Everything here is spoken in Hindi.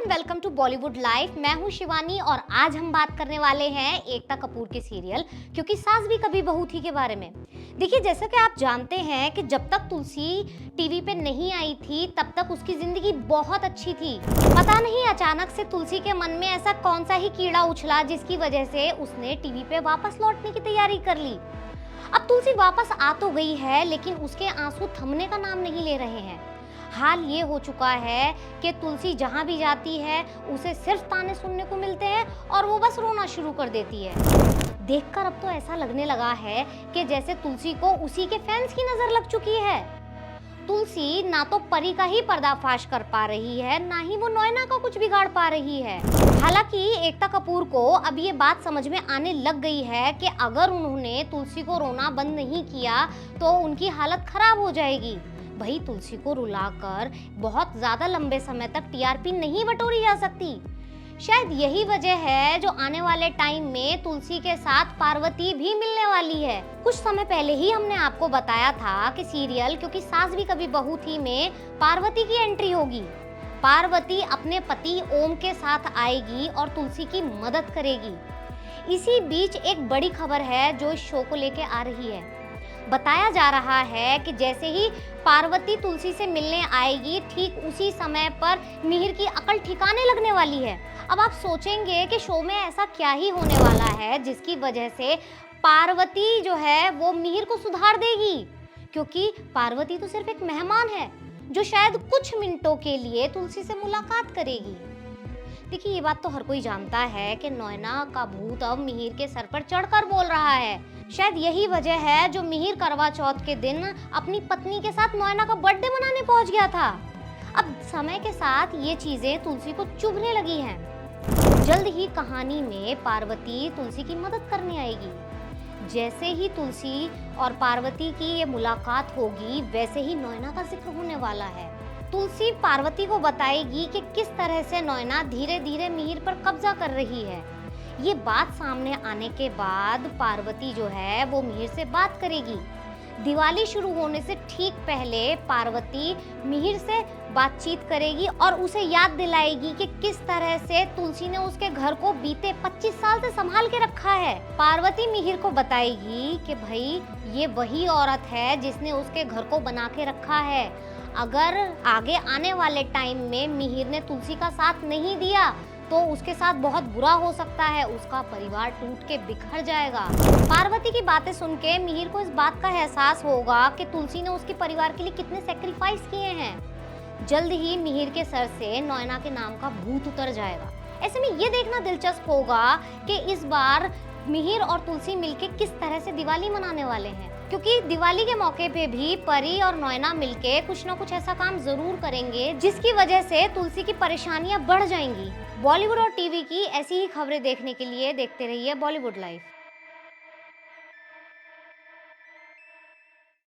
Welcome to Bollywood life. मैं हूं शिवानी और आज हम बात करने वाले हैं एकता कपूर के सीरियल क्योंकि सास भी कभी बहू थी के बारे में। देखिए, जैसा कि आप जानते हैं कि जब तक तुलसी टीवी पे नहीं आई थी तब तक उसकी जिंदगी बहुत अच्छी थी। पता नहीं अचानक से तुलसी के मन में ऐसा कौन सा ही कीड़ा उछला जिसकी वजह से उसने टीवी पे वापस लौटने की तैयारी कर ली। अब तुलसी वापस आ तो गई है लेकिन उसके आंसू थमने का नाम नहीं ले रहे हैं। हाल ये हो चुका है कि तुलसी जहां भी जाती है उसे सिर्फ ताने सुनने को मिलते हैं और वो बस रोना शुरू कर देती है। देखकर अब तो ऐसा लगने लगा है कि जैसे तुलसी को उसी के फैंस की नजर लग चुकी है। तुलसी ना तो परी का ही पर्दाफाश कर पा रही है, ना ही वो नोएना का कुछ बिगाड़ पा रही है। हालांकि एकता कपूर को अब ये बात समझ में आने लग गई है कि अगर उन्होंने तुलसी को रोना बंद नहीं किया तो उनकी हालत खराब हो जाएगी। वही तुलसी को रुलाकर बहुत ज्यादा लंबे समय तक टीआरपी नहीं बटोरी जा सकती। शायद यही वजह है जो आने वाले टाइम में तुलसी के साथ पार्वती भी मिलने वाली है। कुछ समय पहले ही हमने आपको बताया था कि सीरियल क्योंकि सास भी कभी बहू थी में पार्वती की एंट्री होगी। पार्वती अपने पति ओम के साथ आएगी और तुलसी की मदद करेगी। इसी बीच एक बड़ी खबर है जो इस शो को लेके आ रही है। बताया जा रहा है कि जैसे ही पार्वती तुलसी से मिलने आएगी ठीक उसी समय पर मिहिर की अकल ठिकाने लगने वाली है। अब आप सोचेंगे कि शो में ऐसा क्या ही होने वाला है जिसकी वजह से पार्वती जो है वो मिहिर को सुधार देगी, क्योंकि पार्वती तो सिर्फ एक मेहमान है जो शायद कुछ मिनटों के लिए तुलसी से मुलाकात करेगी। देखिए, ये बात तो हर कोई जानता है कि नोएना का भूत अब मिहिर के सर पर चढ़कर बोल रहा है। शायद यही वजह है जो मिहिर करवा चौथ के दिन अपनी पत्नी के साथ नोएना का बर्थडे मनाने पहुंच गया था। अब समय के साथ ये चीजें तुलसी को चुभने लगी हैं। जल्द ही कहानी में पार्वती तुलसी की मदद करने आएगी। जैसे ही तुलसी और पार्वती की ये मुलाकात होगी वैसे ही नोएना का जिक्र होने वाला है। तुलसी पार्वती को बताएगी कि किस तरह से नोएना धीरे धीरे मिहिर पर कब्जा कर रही है। ये बात सामने आने के बाद पार्वती जो है वो मिहिर से बात करेगी। दिवाली शुरू होने से ठीक पहले पार्वती मिहिर से बातचीत करेगी और उसे याद दिलाएगी कि किस तरह से तुलसी ने उसके घर को बीते 25 साल से संभाल के रखा है। पार्वती मिहिर को बताएगी कि भाई ये वही औरत है जिसने उसके घर को बना के रखा है। अगर आगे आने वाले टाइम में मिहिर ने तुलसी का साथ नहीं दिया तो उसके साथ बहुत बुरा हो सकता है, उसका परिवार टूट के बिखर जाएगा। पार्वती की बातें सुन के मिहिर को इस बात का एहसास होगा कि तुलसी ने उसके परिवार के लिए कितने सैक्रिफाइस किए हैं। जल्द ही मिहिर के सर से नोएना के नाम का भूत उतर जाएगा। ऐसे में ये देखना दिलचस्प होगा कि इस बार मिहिर और तुलसी मिलके किस तरह से दिवाली मनाने वाले हैं, क्योंकि दिवाली के मौके पे भी परी और नोएना मिलके कुछ ना कुछ ऐसा काम जरूर करेंगे जिसकी वजह से तुलसी की परेशानियां बढ़ जाएंगी। बॉलीवुड और टीवी की ऐसी ही खबरें देखने के लिए देखते रहिए बॉलीवुड लाइफ।